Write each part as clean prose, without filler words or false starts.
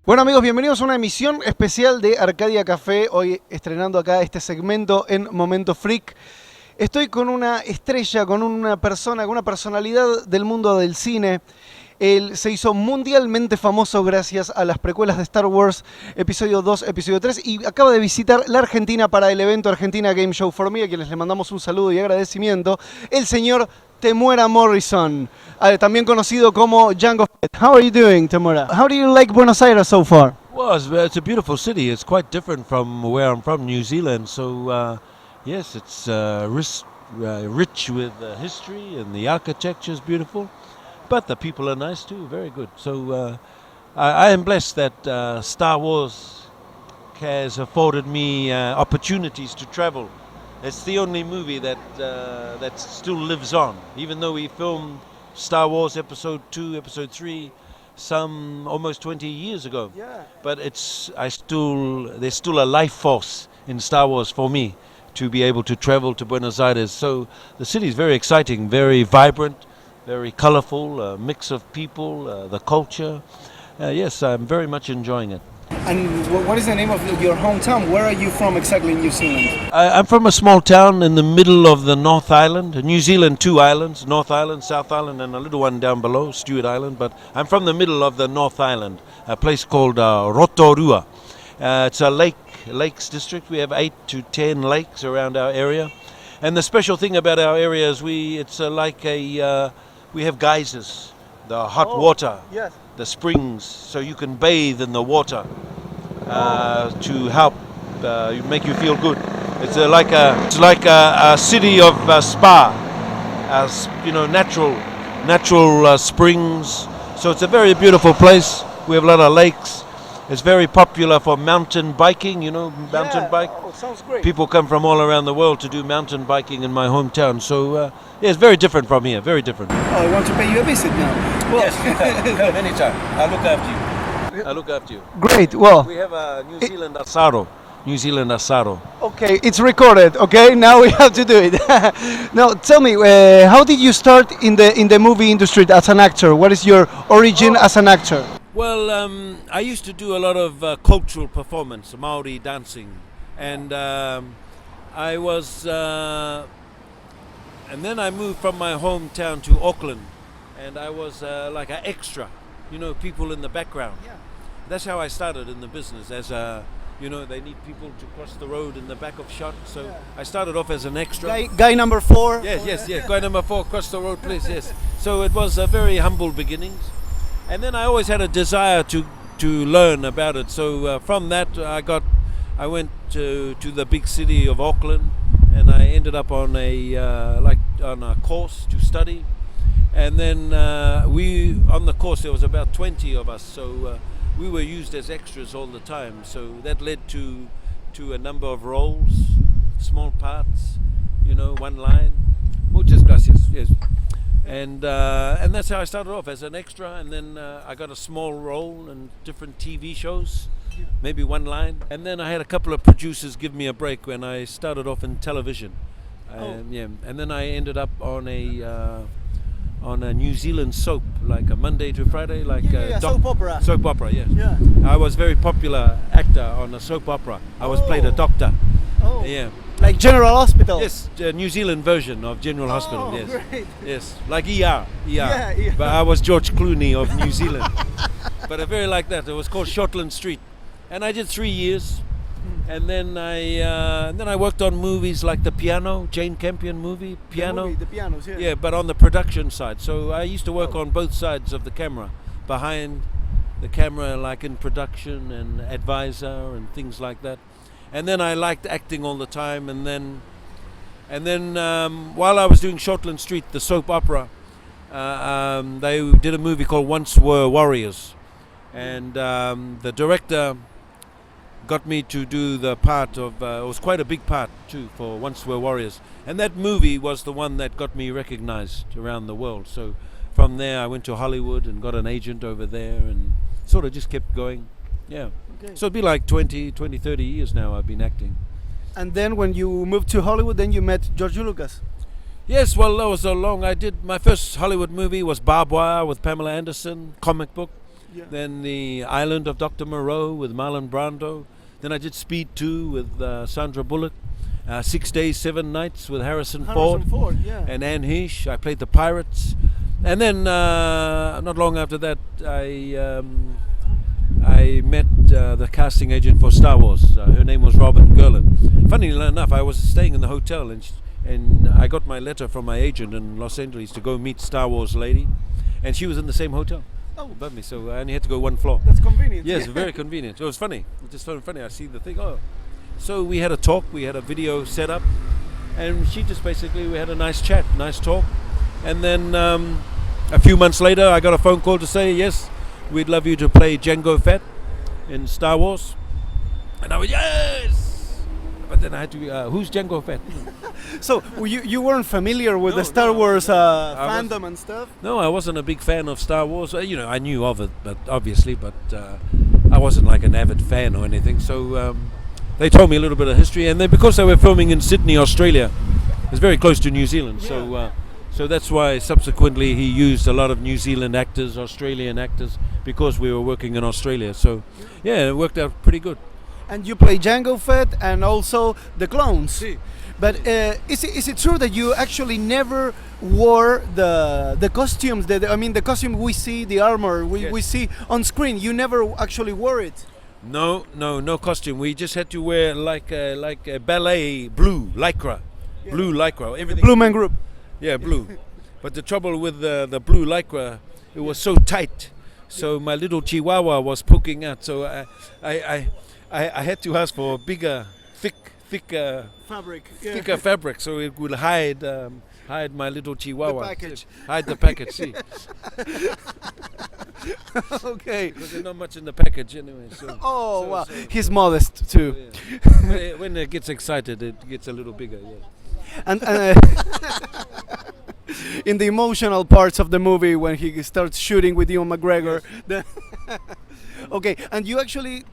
Bueno amigos, bienvenidos a una emisión especial de Arcadia Café, hoy estrenando acá este segmento en Momento Freak. Estoy con una estrella, con una persona, con una personalidad del mundo del cine. Él se hizo mundialmente famoso gracias a las precuelas de Star Wars, episodio 2, episodio 3, y acaba de visitar la Argentina para el evento Argentina Game Show for Me, a quienes le mandamos un saludo y agradecimiento, el señor Temuera Morrison, también conocido como Jango Fett. How are you doing, Temuera? How do you like Buenos Aires so far? Well, it's a beautiful city. It's quite different from where I'm from, New Zealand. So, yes, it's rich with history, and the architecture is beautiful. But the people are nice too, very good. So, I am blessed that Star Wars has afforded me opportunities to travel. It's the only movie that still lives on, even though we filmed Star Wars Episode 2, Episode 3, some almost 20 years ago. Yeah. But there's still a life force in Star Wars for me to be able to travel to Buenos Aires. So the city is very exciting, very vibrant, very colorful, a mix of people, the culture. Yes, I'm very much enjoying it. And what is the name of your hometown? Where are you from exactly in New Zealand? I'm from a small town in the middle of the North Island. New Zealand, two islands, North Island, South Island, and a little one down below, Stewart Island. But I'm from the middle of the North Island, a place called Rotorua. It's a lakes district. We have 8 to 10 lakes around our area. And the special thing about our area is we have geysers, the hot water, Yes. the springs, so you can bathe in the water to help make you feel good. It's like a city of spa, natural springs. So it's a very beautiful place. We have a lot of lakes. It's very popular for mountain biking. Mountain bike. Oh, sounds great. People come from all around the world to do mountain biking in my hometown. So it's very different from here. Very different. I want to pay you a visit now. Well, Yes, come anytime. I'll look after you. Great. Well, We have a New Zealand asado. New Zealand asado. okay, it's recorded. Okay, now we have to do it. Now, tell me, how did you start in the movie industry as an actor? What is your origin as an actor? Well, I used to do a lot of cultural performance, Maori dancing, and I was, and then I moved from my hometown to Auckland, and I was like an extra, people in the background. Yeah. That's how I started in the business. As they need people to cross the road in the back of shot, so I started off as an extra. Guy number 4. Yes. Guy number 4, cross the road, please. Yes. So it was a very humble beginnings, and then I always had a desire to learn about it. So from that, I went to the big city of Auckland, and I ended up on a course to study, and then on the course there was about 20 of us. So we were used as extras all the time. So that led to a number of roles, small parts, one line. Muchas gracias. Yes. And that's how I started off, as an extra, and then I got a small role in different TV shows, maybe one line, and then I had a couple of producers give me a break when I started off in television. And then I ended up on a New Zealand soap, like a Monday to Friday, soap opera. Soap opera, yes. Yeah. I was very popular actor on a soap opera. I played a doctor. Oh. Yeah. Like General Hospital. Yes, New Zealand version of General Hospital. Yes, Great. yes, like ER. Yeah, ER. But I was George Clooney of New Zealand. But I very like that. It was called Shortland Street, and I did 3 years, and then I worked on movies like The Piano, Jane Campion movie, Piano. The pianos, yeah. Yeah, but on the production side. So I used to work on both sides of the camera, behind the camera, like in production and advisor and things like that. And then I liked acting all the time, and then while I was doing Shortland Street, the soap opera, they did a movie called Once Were Warriors, and the director got me to do the part of, it was quite a big part too for Once Were Warriors, and that movie was the one that got me recognized around the world. So from there I went to Hollywood and got an agent over there, and sort of just kept going. Yeah. Okay. So it'd be like 20, 30 years now I've been acting. And then when you moved to Hollywood, then you met George Lucas. Yes, well, that was so long. I did, my first Hollywood movie was Barbed Wire with Pamela Anderson, comic book. Yeah. Then the Island of Dr. Moreau with Marlon Brando. Then I did Speed 2 with Sandra Bullock. 6 Days, 7 Nights with Harrison Ford yeah. and Anne Heche. I played the pirates. And then not long after that, I met the casting agent for Star Wars. Her name was Robin Gerland. Funnily enough, I was staying in the hotel and I got my letter from my agent in Los Angeles to go meet Star Wars lady, and she was in the same hotel above me, so I only had to go one floor. That's convenient. Yes, very convenient. It was funny. It just felt funny. I see the thing. Oh, so we had a talk. We had a video set up, and she just basically we had a nice chat, nice talk, and then a few months later, I got a phone call to say yes, we'd love you to play Jango Fett in Star Wars, and I went yes. But then I had to. Who's Jango Fett? So you weren't familiar with the Star Wars fandom and stuff? No, I wasn't a big fan of Star Wars. I knew of it, but obviously, I wasn't like an avid fan or anything. So they told me a little bit of history, and then because they were filming in Sydney, Australia, it's very close to New Zealand. Yeah. So that's why subsequently he used a lot of New Zealand actors, Australian actors, because we were working in Australia. So yeah, it worked out pretty good. And you play Jango Fett and also the clones. But is it true that you actually never wore the costumes? The costume we see, the armor we see on screen. You never actually wore it. No costume. We just had to wear like a ballet blue lycra, blue lycra. Everything. Blue Man Group. Yeah, blue. But the trouble with the blue lycra, it was so tight. So my little chihuahua was poking out. So I had to ask for a bigger, thicker fabric. Thicker fabric, so it would hide my little chihuahua. The package. Hide the package. See. Okay. Because there's not much in the package anyway. So, wow. He's modest too. Yeah. When it gets excited, it gets a little bigger. Yeah. And in the emotional parts of the movie, when he starts shooting with Ewan McGregor. Yes. Okay, and you actually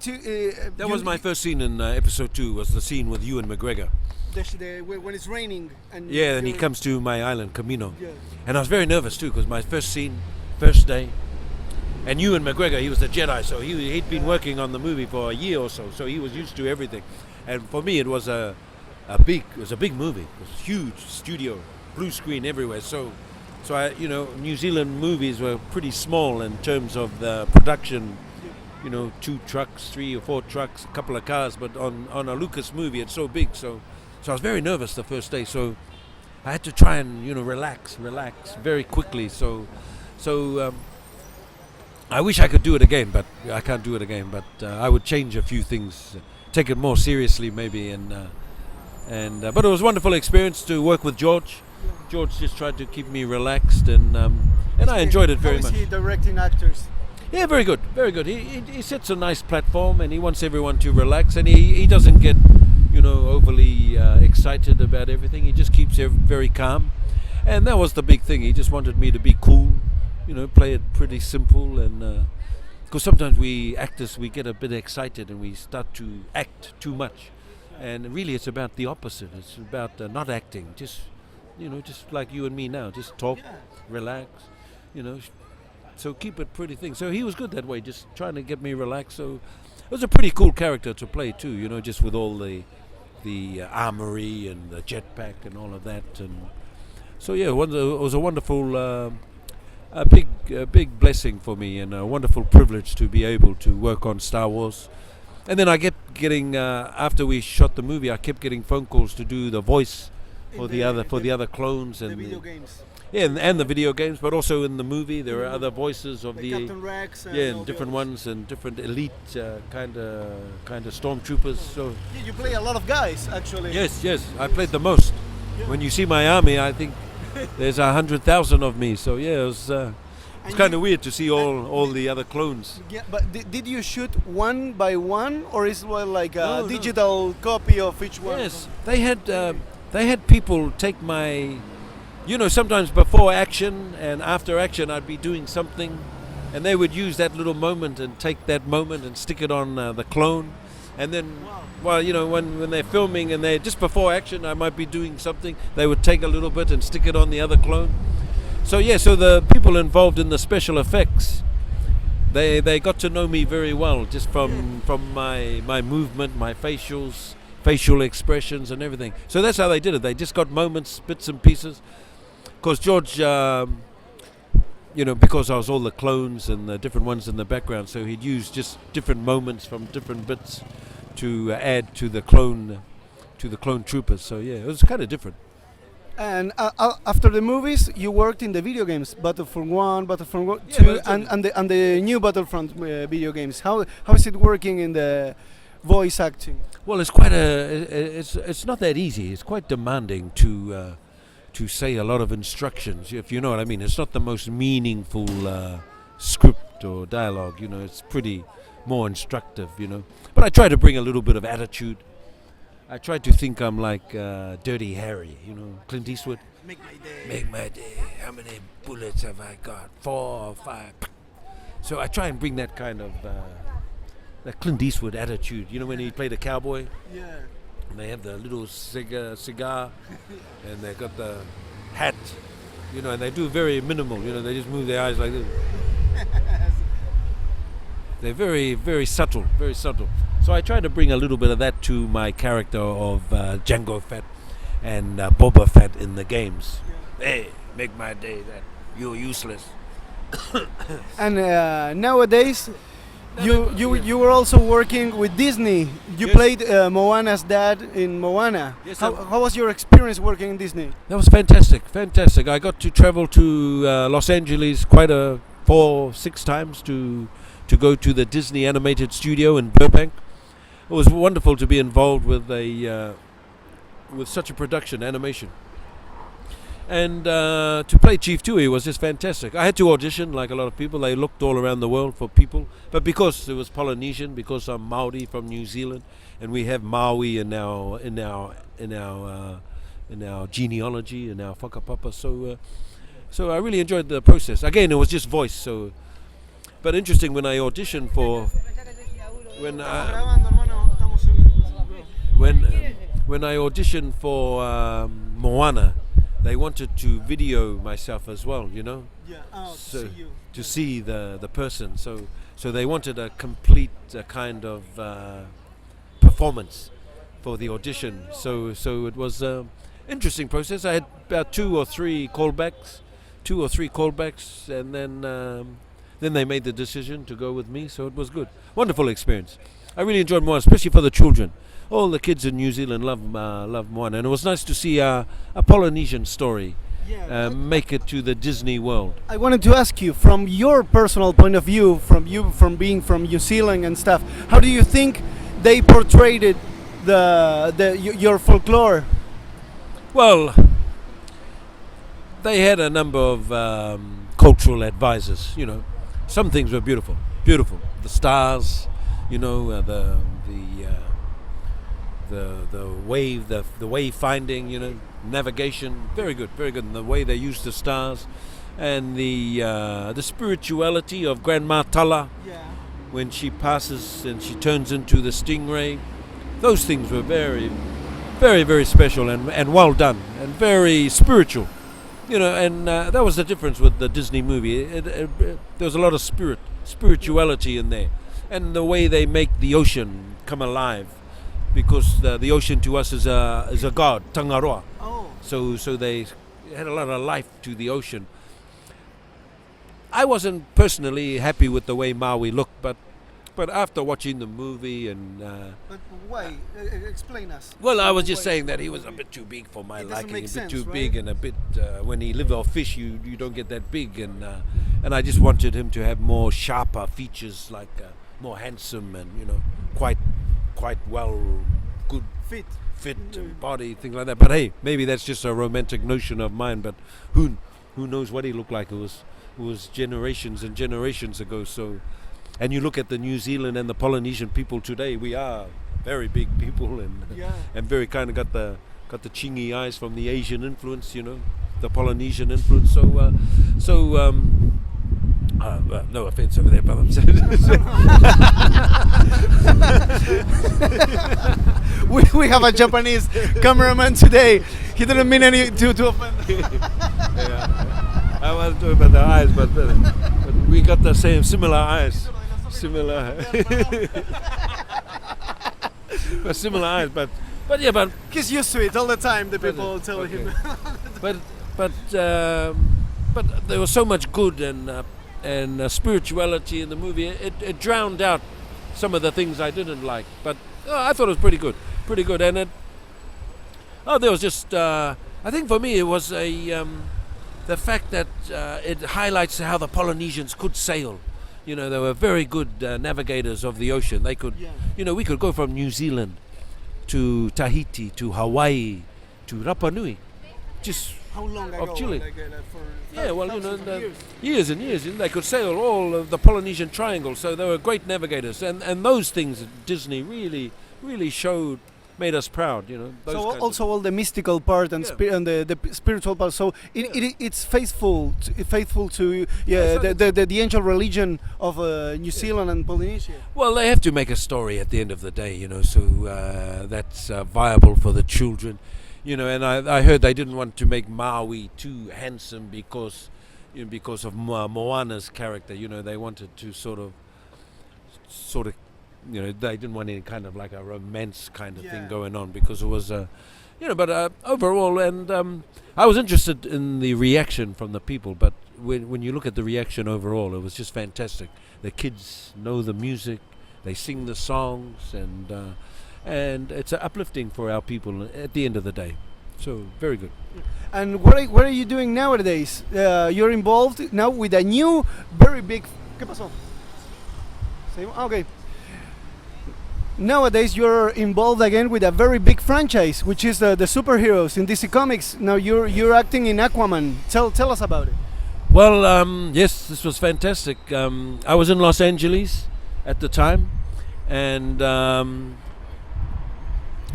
that was my first scene in episode 2. Was the scene with Ewan McGregor? When it's raining. And and he comes to my island, Camino. Yeah. And I was very nervous too, because my first scene, first day. And Ewan McGregor, he was the Jedi, so he'd been working on the movie for a year or so he was used to everything. And for me, it was a big movie. It was huge studio, blue screen everywhere. So I, New Zealand movies were pretty small in terms of the production. 2 trucks, 3 or 4 trucks, a couple of cars, but on a Lucas movie, it's so big. So I was very nervous the first day. So I had to try and relax very quickly. So I wish I could do it again, but I can't do it again. But I would change a few things, take it more seriously maybe, but it was a wonderful experience to work with George. George just tried to keep me relaxed, and I enjoyed it very much. How is he directing actors? Yeah, very good, very good. He sets a nice platform, and he wants everyone to relax, and he doesn't get overly excited about everything. He just keeps it very calm, and that was the big thing. He just wanted me to be cool, play it pretty simple, and because sometimes we actors we get a bit excited and we start to act too much, and really it's about the opposite. It's about not acting, just like you and me now, just talk, relax, So keep it pretty thing. So he was good that way, just trying to get me relaxed. So it was a pretty cool character to play too, just with all the armory and the jetpack and all of that. And so yeah, it was a wonderful, a big blessing for me, and a wonderful privilege to be able to work on Star Wars. And then I kept getting after we shot the movie, I kept getting phone calls to do the voice for the other clones and the video games. Yeah, and the video games, but also in the movie there are other voices of the Captain Rex and and different ones and different elite kind of stormtroopers. So you play a lot of guys actually. Yes, I played the most. Yeah. When you see my army, I think there's 100,000 of me. So yeah, it's kind of weird to see all the other clones. Yeah, but did you shoot one by one, or is it like a digital copy of each one? Yes, they had people take my. Sometimes before action and after action, I'd be doing something, and they would use that little moment and take that moment and stick it on the clone. And then, when they're filming and they're just before action, I might be doing something. They would take a little bit and stick it on the other clone. So the people involved in the special effects, They got to know me very well just from my movement, my facial expressions and everything. So that's how they did it. They just got moments, bits and pieces. Of course, George, because I was all the clones and the different ones in the background, so he'd use just different moments from different bits to add to the clone troopers. So yeah, it was kind of different. And after the movies, you worked in the video games, Battlefront 1, Battlefront Yeah, 2, and the new Battlefront video games. How is it working in the voice acting? Well, it's it's not that easy. It's quite demanding to say a lot of instructions, if you know what I mean. It's not the most meaningful script or dialogue. It's pretty more instructive. But I try to bring a little bit of attitude. I try to think I'm like Dirty Harry, Clint Eastwood. Make my day. Make my day. How many bullets have I got? 4 or 5. So I try and bring that kind of that Clint Eastwood attitude. When he played a cowboy, Yeah. and they have the little cigar, and they got the hat, and they do very minimal. They just move their eyes like this. They're very, very subtle, very subtle. So I try to bring a little bit of that to my character of Jango Fett and Boba Fett in the games. Hey, make my day that you're useless. And nowadays, you were also working with Disney. You Yes. played Moana's dad in Moana. Yes, How was your experience working in Disney? That was fantastic, fantastic. I got to travel to Los Angeles quite 4-6 times to go to the Disney animated studio in Burbank. It was wonderful to be involved with with such a production, animation. And to play Chief Tui was just fantastic. I had to audition like a lot of people. They looked all around the world for people. But because it was Polynesian, because I'm Maori from New Zealand, and we have Maui in our genealogy, in our whakapapa, so I really enjoyed the process. Again, it was just voice. But interesting when I auditioned for when I auditioned for Moana, they wanted to video myself as well, Yeah. so to see the person. So they wanted a complete kind of performance for the audition. So it was an interesting process. I had about 2 or 3 callbacks, and then they made the decision to go with me. So it was good, wonderful experience. I really enjoyed Moana, especially for the children. All the kids in New Zealand love Moana, and it was nice to see a Polynesian story make it to the Disney world. I wanted to ask you, from your personal point of view, from being from New Zealand and stuff, how do you think they portrayed it, your folklore? Well, they had a number of cultural advisors. Some things were beautiful. The stars, the way finding, navigation, very good. And the way they use the stars, and the spirituality of Grandma Tala when she passes and she turns into the stingray. Those things were very, very, very special and well done and very spiritual. And that was the difference with the Disney movie. There was a lot of spirituality in there, and the way they make the ocean come alive, because the ocean to us is a god, Tangaroa. Oh. So they had a lot of life to the ocean. I wasn't personally happy with the way Maui looked, but after watching the movie and But why? Explain us. well, I was just saying that he was a bit too big for my It doesn't liking, make a bit sense, too right? big, and a bit when he lives off fish, you don't get that big, and I just wanted him to have more sharper features, like more handsome and quite well, good fit body, things like that. But hey, maybe that's just a romantic notion of mine. But who knows what he looked like? It was generations and generations ago. So, and you look at the New Zealand and the Polynesian people today, we are very big people and very kind of got the chingy eyes from the Asian influence, the Polynesian influence. So no offense over there, brother. we have a Japanese cameraman today. He didn't mean any to offend. Yeah. I was talking about the eyes, but We got the same similar eyes. Similar. But similar eyes, but yeah, but He's used to it all the time. The people tell okay. him. but there was so much good and spirituality in the movie. It drowned out some of the things I didn't like, but I thought it was pretty good. And there was just I think for me it was the fact that it highlights how the Polynesians could sail. You know, they were very good navigators of the ocean. They could, we could go from New Zealand to Tahiti, to Hawaii, to Rapa Nui, just How long ago? of Chile. For Years and years. They could sail all of the Polynesian Triangle, so they were great navigators. And those things Disney really showed, made us proud, you know. Those So kinds of also all the mystical part and, Yeah. and the spiritual part. So it's faithful to Yeah, the ancient religion of New Zealand and Polynesia. Well, they have to make a story at the end of the day, you know, so that's viable for the children, you know. And I heard they didn't want to make Maui too handsome because of Moana's character, you know. They wanted to sort of, you know, they didn't want any kind of like a romance kind of thing going on because it was, but overall, and I was interested in the reaction from the people, but when you look at the reaction overall, it was just fantastic. The kids know the music, they sing the songs, and it's uplifting for our people at the end of the day. So very good. And what are you doing nowadays? You're involved now with a new, very big. ¿Qué pasó? Okay. Nowadays, you're involved again with a very big franchise, which is the superheroes in DC Comics. Now you're acting in Aquaman. Tell us about it. Well, yes, this was fantastic. I was in Los Angeles at the time, and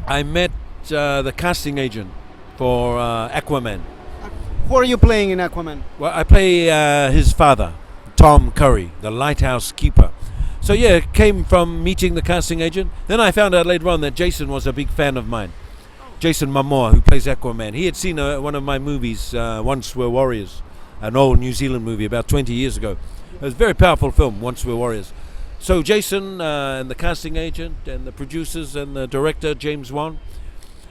I met the casting agent for Aquaman. Who are you playing in Aquaman? Well, I play his father, Tom Curry, the lighthouse keeper. So yeah, it came from meeting the casting agent. Then I found out later on that Jason was a big fan of mine. Jason Momoa, who plays Aquaman. He had seen one of my movies, Once We're Warriors, an old New Zealand movie about 20 years ago. It was a very powerful film, Once We're Warriors. So Jason and the casting agent and the producers and the director, James Wan,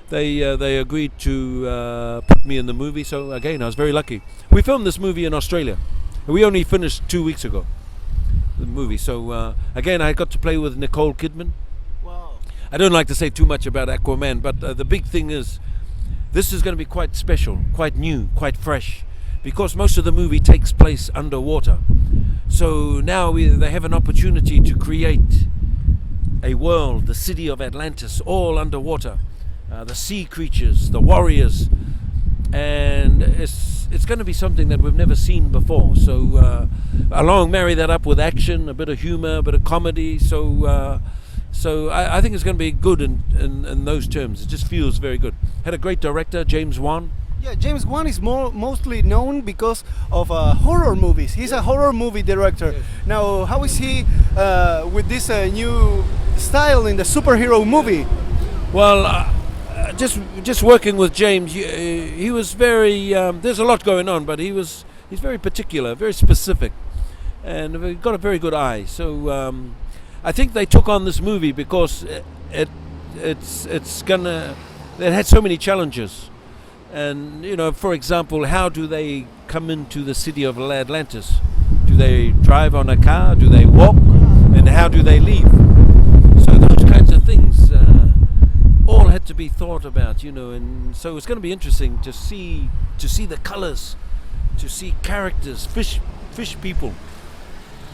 they agreed to put me in the movie. So again, I was very lucky. We filmed this movie in Australia. We only finished 2 weeks ago, the movie. So again, I got to play with Nicole Kidman. Wow. I don't like to say too much about Aquaman, but the big thing is this is going to be quite special, quite new, quite fresh, because most of the movie takes place underwater. So now they have an opportunity to create a world, the city of Atlantis, all underwater. The sea creatures, the warriors, and it's going to be something that we've never seen before. So marry that up with action, a bit of humor, a bit of comedy. So I think it's going to be good in those terms. It just feels very good. Had a great director, James Wan. Yeah, James Wan is mostly known because of horror movies. He's a horror movie director. Yes. Now, how is he with this new style in the superhero movie? Well, just working with James, he was very. There's a lot going on, but he's very particular, very specific, and he got a very good eye. So I think they took on this movie because it had so many challenges. And, you know, for example, how do they come into the city of Atlantis? Do they drive on a car? Do they walk? And how do they leave? So those kinds of things all had to be thought about, you know. And so it's going to be interesting to see the colors, to see characters, fish people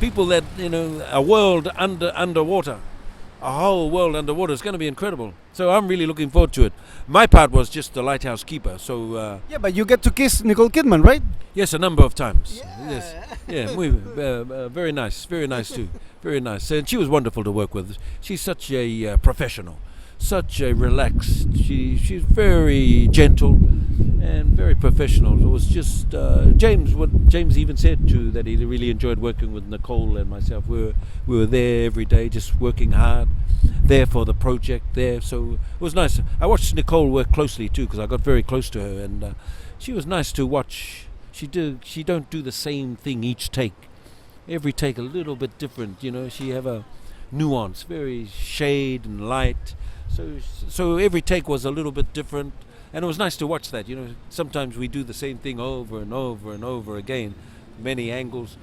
that, you know, a world underwater. A whole world underwater is going to be incredible. So I'm really looking forward to it. My part was just the lighthouse keeper. So Yeah, but you get to kiss Nicole Kidman, right? yes, a number of times. Yeah. Yes, yeah, very nice too, very nice. And she was wonderful to work with. She's such a professional, such a relaxed. She's very gentle and very professional. It was just what James even said too, that he really enjoyed working with Nicole and myself. We were there every day, just working hard, there for the project there. So it was nice. I watched Nicole work closely too, because I got very close to her, and she was nice to watch. She don't do the same thing each take. every take a little bit different. You know, she have a nuance, very shade and light. So every take was a little bit different, and it was nice to watch that. You know, sometimes we do the same thing over and over and over again, many angles.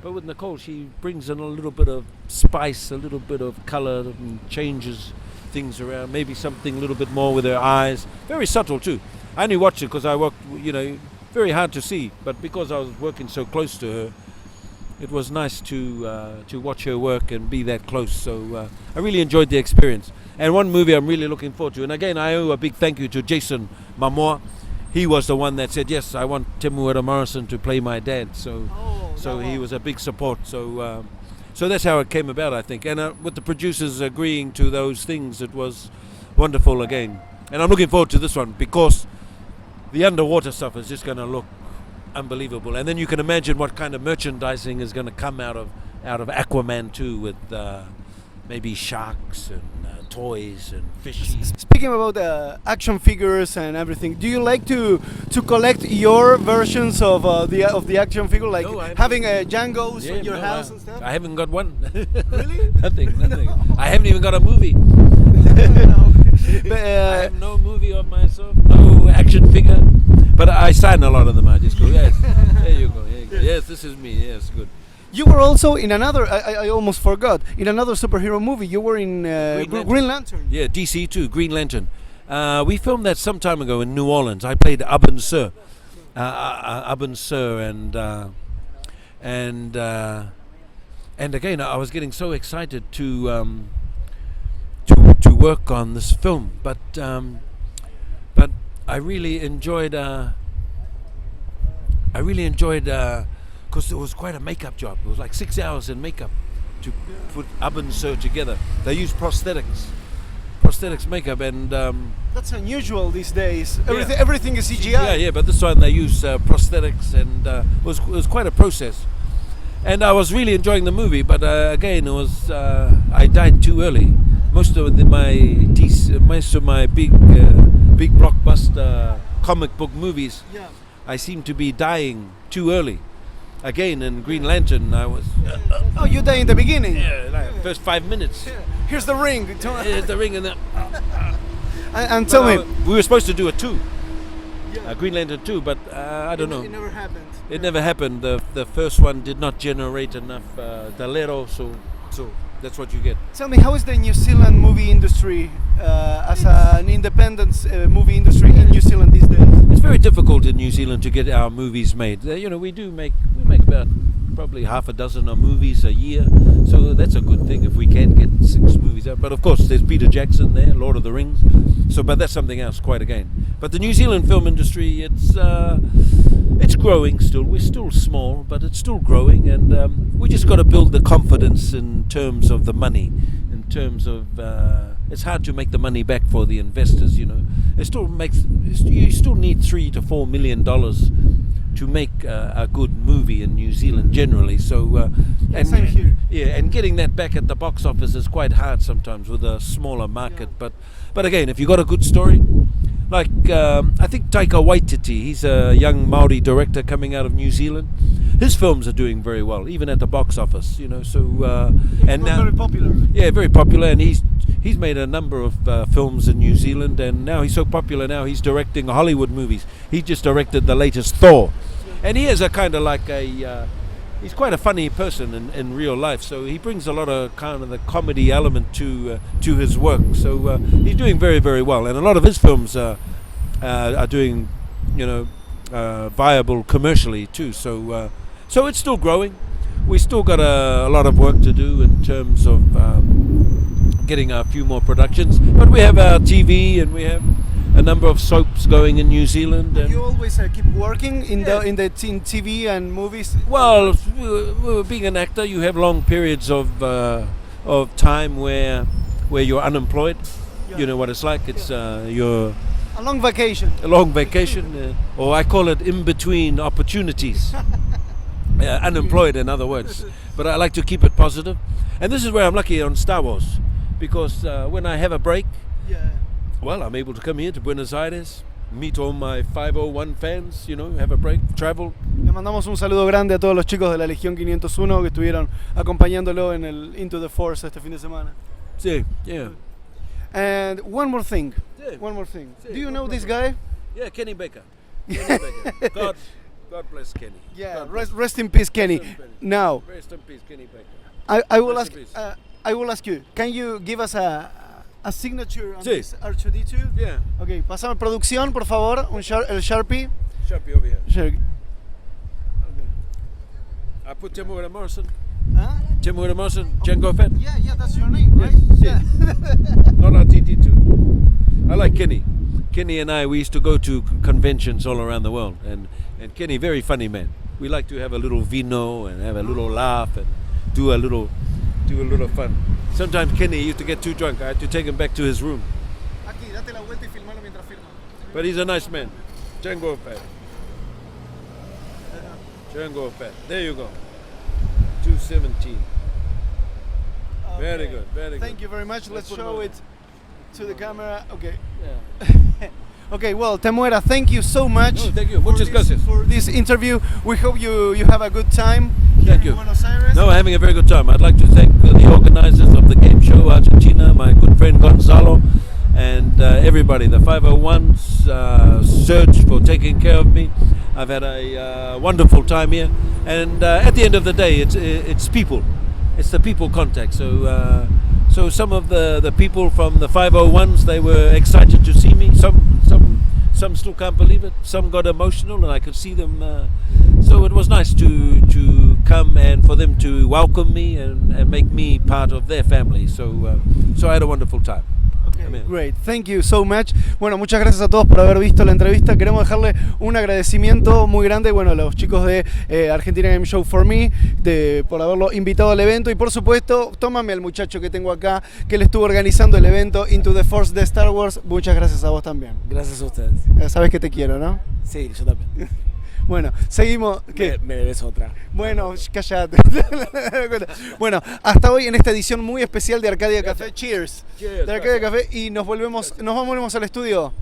But with Nicole, she brings in a little bit of spice, a little bit of color, and changes things around. Maybe something a little bit more with her eyes. Very subtle too. I only watched it because I worked, you know, very hard to see. But because I was working so close to her, it was nice to watch her work and be that close. So I really enjoyed the experience. And one movie I'm really looking forward to. And again, I owe a big thank you to Jason Momoa. He was the one that said, yes, I want Temuera Morrison to play my dad. So he was a big support. So that's how it came about, I think. And with the producers agreeing to those things, it was wonderful again. And I'm looking forward to this one because the underwater stuff is just going to look unbelievable. And then you can imagine what kind of merchandising is going to come out of Aquaman 2 with maybe sharks and toys and fishies. Speaking about action figures and everything, do you like to collect your versions of the action figure, like having Django's in your house and stuff? I haven't got one. Really? Nothing. I haven't even got a movie. But, I have no movie of myself, no action figure. But I sign a lot of them. I just go, yes, there you go. Yes, this is me. Yes, good. You were also in another, I almost forgot, in another superhero movie. You were in Green Lantern. Yeah, DC too, Green Lantern. We filmed that some time ago in New Orleans. I played Abin Sur. And again, I was getting so excited to work on this film, but I really enjoyed because it was quite a makeup job. It was like 6 hours in makeup to put Abin Sur together. They used prosthetics makeup, and that's unusual these days. Everything is CGI. Yeah, but this time they used prosthetics, and it was quite a process. And I was really enjoying the movie, but again, it was I died too early. Most of my big blockbuster comic book movies, I seem to be dying too early. Again, in Green Lantern, I was. Oh, you die in the beginning. Yeah, like first 5 minutes. Yeah. Here's the ring. Here's the ring, and then. And tell me, we were supposed to do a 2, Green Lantern 2, but I don't know. It never happened. It never happened. The first one did not generate enough Dalero, so that's what you get. Tell me, how is the New Zealand movie industry as an independent movie industry in New Zealand these days? It's very difficult in New Zealand to get our movies made. You know, we make about probably half a dozen of movies a year, so that's a good thing if we can get 6 movies out. But of course, there's Peter Jackson there, Lord of the Rings. But that's something else quite again. But the New Zealand film industry, it's growing still. We're still small, but it's still growing, and we just got to build the confidence in terms of the money, in terms of it's hard to make the money back for the investors. You know, you still need $3 to $4 million to make a good movie in New Zealand generally. So same here. Yeah, and getting that back at the box office is quite hard sometimes with a smaller market. But again, if you got a good story. Like, I think Taika Waititi, he's a young Maori director coming out of New Zealand. His films are doing very well, even at the box office, you know. So and now very popular. Yeah, very popular, and he's made a number of films in New Zealand, and now he's so popular. Now he's directing Hollywood movies. He just directed the latest Thor, and he is a kind of like he's quite a funny person in real life, so he brings a lot of kind of the comedy element to his work. So he's doing very, very well, and a lot of his films are doing, you know, viable commercially too. So it's still growing. We still got a lot of work to do in terms of getting a few more productions, but we have our TV and we have a number of soaps going in New Zealand. And you always keep working in TV and movies. Well, being an actor, you have long periods of time where you're unemployed. Yeah. You know what it's like. It's you're a long vacation. A long vacation, or I call it in between opportunities. Unemployed, in other words. But I like to keep it positive, and this is where I'm lucky on Star Wars, because when I have a break. Yeah. Well, I'm able to come here to Buenos Aires, meet all my 501 fans, you know, have a break, travel. Le mandamos un saludo grande a todos los chicos de la Legión 501 que estuvieron acompañándolo en el Into the Force este fin de semana. Sí, yeah. And one more thing. Yeah. One more thing. Sí, Do you no know this problem. guy? Yeah, Kenny Baker. Kenny Baker. God bless Kenny. Yeah. God bless. Rest in peace, Kenny. Rest in peace. Now, Rest in peace, Kenny Baker. I will Rest ask. in peace. I will ask you. Can you give us a signature on Sí. this R2D2? Yeah. Okay. Pasame producción, por favor. El Sharpie. Sharpie over here. Sharpie. I put Temuera Morrison. Huh? Temuera Morrison. Django Fett. Yeah, that's your name, Yes, right? yes. Not RTT2. I like Kenny. Kenny and I, we used to go to conventions all around the world, and Kenny, very funny man. We like to have a little vino and have a little laugh and do a little fun. Sometimes Kenny used to get too drunk. I had to take him back to his room. Aquí, date la vuelta y filmalo mientras filma. But he's a nice man. Django Fett. Django Fett. There you go. 217. Very good, very good. Thank you very much. Let's Let's put him show over. it to the camera. Okay. Yeah. Okay, well, Temuera, thank you so much. No, thank you. Muchas gracias. For this interview. We hope you have a good time here Thank in you. Buenos Aires. No, we're having a very good time. I'd like to thank the organizers of the game show, Argentina, my good friend Gonzalo, and everybody, the 501s, Serge for taking care of me. I've had a wonderful time here, and at the end of the day, it's people. It's the people contact. So some of the people from the 501s, they were excited to see me. Some still can't believe it. Some got emotional, and I could see them. So it was nice to come and for them to welcome me and make me part of their family. So I had a wonderful time. Okay, Amén. great. Thank you so much. Bueno, muchas gracias a todos por haber visto la entrevista. Queremos dejarle un agradecimiento muy grande, bueno, a los chicos de Argentina Game Show for Me, por haberlo invitado al evento. Y por supuesto, tómame al muchacho que tengo acá, que le estuvo organizando el evento Into the Force de Star Wars. Muchas gracias a vos también. Gracias a ustedes. Sabes que te quiero, ¿no? Sí, yo también. Bueno, seguimos. ¿Qué? Me debes otra. Bueno, cállate. Bueno, hasta hoy en esta edición muy especial de Arcadia Café. Cheers. Cheers. De Arcadia Café y nos volvemos al estudio.